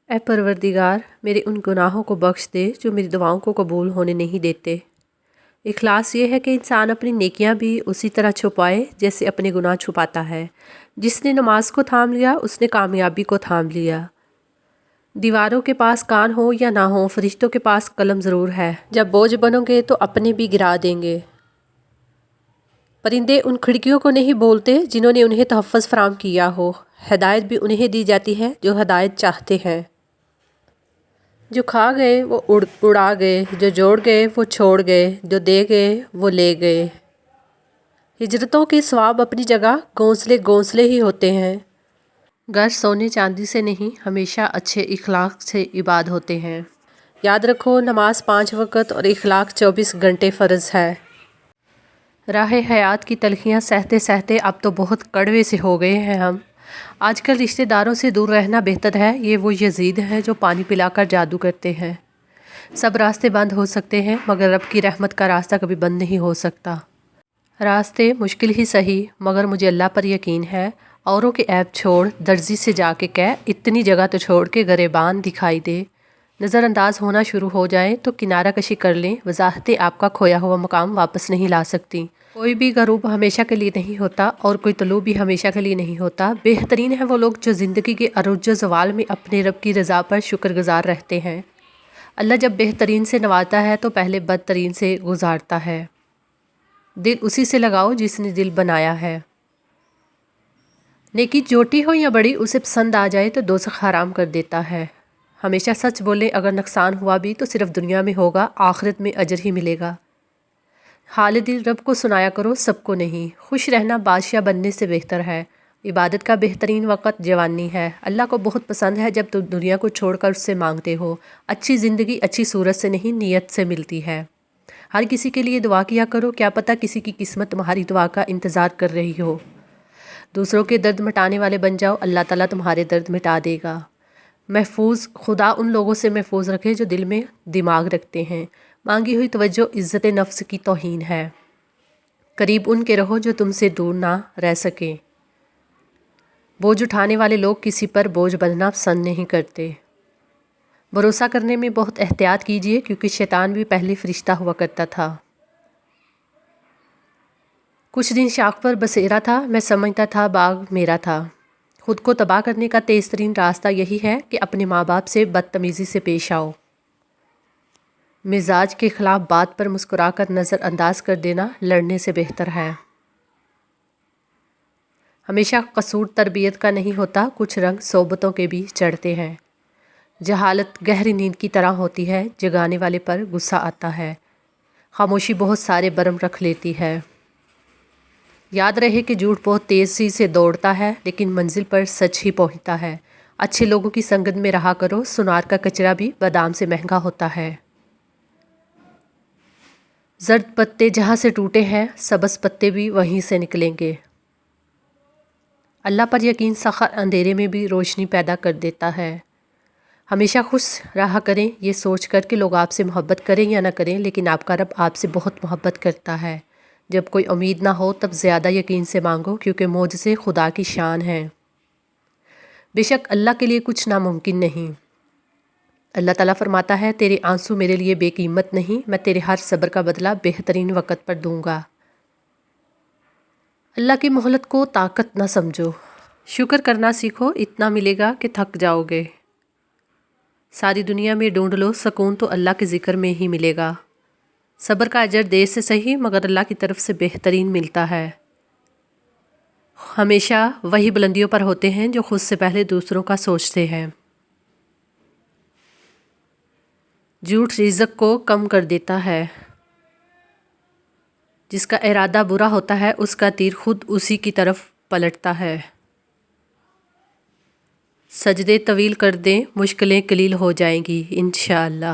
اے پروردگار، میرے ان گناہوں کو بخش دے جو میری دعاؤں کو قبول ہونے نہیں دیتے۔ اخلاص یہ ہے کہ انسان اپنی نیکیاں بھی اسی طرح چھپائے جیسے اپنے گناہ چھپاتا ہے۔ جس نے نماز کو تھام لیا اس نے کامیابی کو تھام لیا۔ دیواروں کے پاس کان ہو یا نہ ہو، فرشتوں کے پاس قلم ضرور ہے۔ جب بوجھ بنو گے تو اپنے بھی گرا دیں گے۔ پرندے ان کھڑکیوں کو نہیں بولتے جنہوں نے انہیں تحفظ فراہم کیا ہو۔ ہدایت بھی انہیں دی جاتی ہے جو ہدایت چاہتے ہیں۔ جو کھا گئے وہ اڑا گئے، جو جوڑ گئے وہ چھوڑ گئے، جو دے گئے وہ لے گئے۔ ہجرتوں کے ثواب اپنی جگہ گھونسلے ہی ہوتے ہیں۔ گھر سونے چاندی سے نہیں، ہمیشہ اچھے اخلاق سے عباد ہوتے ہیں۔ یاد رکھو، نماز 5 وقت اور اخلاق 24 گھنٹے فرض ہے۔ راہ حیات کی تلخیاں سہتے سہتے اب تو بہت کڑوے سے ہو گئے ہیں ہم۔ آج کل رشتہ داروں سے دور رہنا بہتر ہے۔ یہ وہ یزید ہیں جو پانی پلا کر جادو کرتے ہیں۔ سب راستے بند ہو سکتے ہیں مگر رب کی رحمت کا راستہ کبھی بند نہیں ہو سکتا۔ راستے مشکل ہی سہی مگر مجھے اللہ پر یقین ہے۔ اوروں کے عیب چھوڑ، درزی سے جا کے کہہ، اتنی جگہ تو چھوڑ کے گریبان دکھائی دے۔ نظر انداز ہونا شروع ہو جائیں تو کنارہ کشی کر لیں، وضاحتیں آپ کا کھویا ہوا مقام واپس نہیں لا سکتی۔ کوئی بھی غروب ہمیشہ کے لیے نہیں ہوتا اور کوئی طلوع بھی ہمیشہ کے لیے نہیں ہوتا۔ بہترین ہیں وہ لوگ جو زندگی کے عروج و زوال میں اپنے رب کی رضا پر شکر گزار رہتے ہیں۔ اللہ جب بہترین سے نوازتا ہے تو پہلے بدترین سے گزارتا ہے۔ دل اسی سے لگاؤ جس نے دل بنایا ہے۔ نیکی چھوٹی ہو یا بڑی، اسے پسند آ جائے تو دوزخ حرام کر دیتا ہے۔ ہمیشہ سچ بولیں، اگر نقصان ہوا بھی تو صرف دنیا میں ہوگا، آخرت میں اجر ہی ملے گا۔ حال دل رب کو سنایا کرو، سب کو نہیں۔ خوش رہنا بادشاہ بننے سے بہتر ہے۔ عبادت کا بہترین وقت جوانی ہے۔ اللہ کو بہت پسند ہے جب تم دنیا کو چھوڑ کر اس سے مانگتے ہو۔ اچھی زندگی اچھی صورت سے نہیں، نیت سے ملتی ہے۔ ہر کسی کے لیے دعا کیا کرو، کیا پتہ کسی کی قسمت تمہاری دعا کا انتظار کر رہی ہو۔ دوسروں کے درد مٹانے والے بن جاؤ، اللہ تعالیٰ تمہارے درد مٹا دے گا۔ خدا ان لوگوں سے محفوظ رکھے جو دل میں دماغ رکھتے ہیں۔ مانگی ہوئی توجہ عزت نفس کی توہین ہے۔ قریب ان کے رہو جو تم سے دور نہ رہ سکیں۔ بوجھ اٹھانے والے لوگ کسی پر بوجھ بننا پسند نہیں کرتے۔ بھروسہ کرنے میں بہت احتیاط کیجیے کیونکہ شیطان بھی پہلے فرشتہ ہوا کرتا تھا۔ کچھ دن شاخ پر بسیرا تھا، میں سمجھتا تھا باغ میرا تھا۔ خود کو تباہ کرنے کا تیز ترین راستہ یہی ہے کہ اپنے ماں باپ سے بدتمیزی سے پیش آؤ۔ مزاج کے خلاف بات پر مسکرا کر نظر انداز کر دینا لڑنے سے بہتر ہے۔ ہمیشہ قصور تربیت کا نہیں ہوتا، کچھ رنگ صحبتوں کے بھی چڑھتے ہیں۔ جہالت گہری نیند کی طرح ہوتی ہے، جگانے والے پر غصہ آتا ہے۔ خاموشی بہت سارے برم رکھ لیتی ہے۔ یاد رہے کہ جھوٹ بہت تیزی سے دوڑتا ہے لیکن منزل پر سچ ہی پہنچتا ہے۔ اچھے لوگوں کی سنگت میں رہا کرو، سنار کا کچرا بھی بادام سے مہنگا ہوتا ہے۔ زرد پتے جہاں سے ٹوٹے ہیں، سبز پتے بھی وہیں سے نکلیں گے۔ اللہ پر یقین سخت اندھیرے میں بھی روشنی پیدا کر دیتا ہے۔ ہمیشہ خوش رہا کریں، یہ سوچ کر کہ لوگ آپ سے محبت کریں یا نہ کریں لیکن آپ کا رب آپ سے بہت محبت کرتا ہے۔ جب کوئی امید نہ ہو تب زیادہ یقین سے مانگو کیونکہ معجزے خدا کی شان ہیں۔ بے شک اللہ کے لیے کچھ ناممکن نہیں۔ اللہ تعالیٰ فرماتا ہے، تیرے آنسو میرے لیے بے قیمت نہیں، میں تیرے ہر صبر کا بدلہ بہترین وقت پر دوں گا۔ اللہ کی مہلت کو طاقت نہ سمجھو، شکر کرنا سیکھو، اتنا ملے گا کہ تھک جاؤ گے۔ ساری دنیا میں ڈھونڈ لو سکون تو اللہ کے ذکر میں ہی ملے گا۔ صبر کا اجر دیر سے صحیح مگر اللہ کی طرف سے بہترین ملتا ہے۔ ہمیشہ وہی بلندیوں پر ہوتے ہیں جو خود سے پہلے دوسروں کا سوچتے ہیں۔ جھوٹ رزق کو کم کر دیتا ہے۔ جس کا ارادہ برا ہوتا ہے اس کا تیر خود اسی کی طرف پلٹتا ہے۔ سجدے طویل کر دیں، مشکلیں قلیل ہو جائیں گی انشاءاللہ۔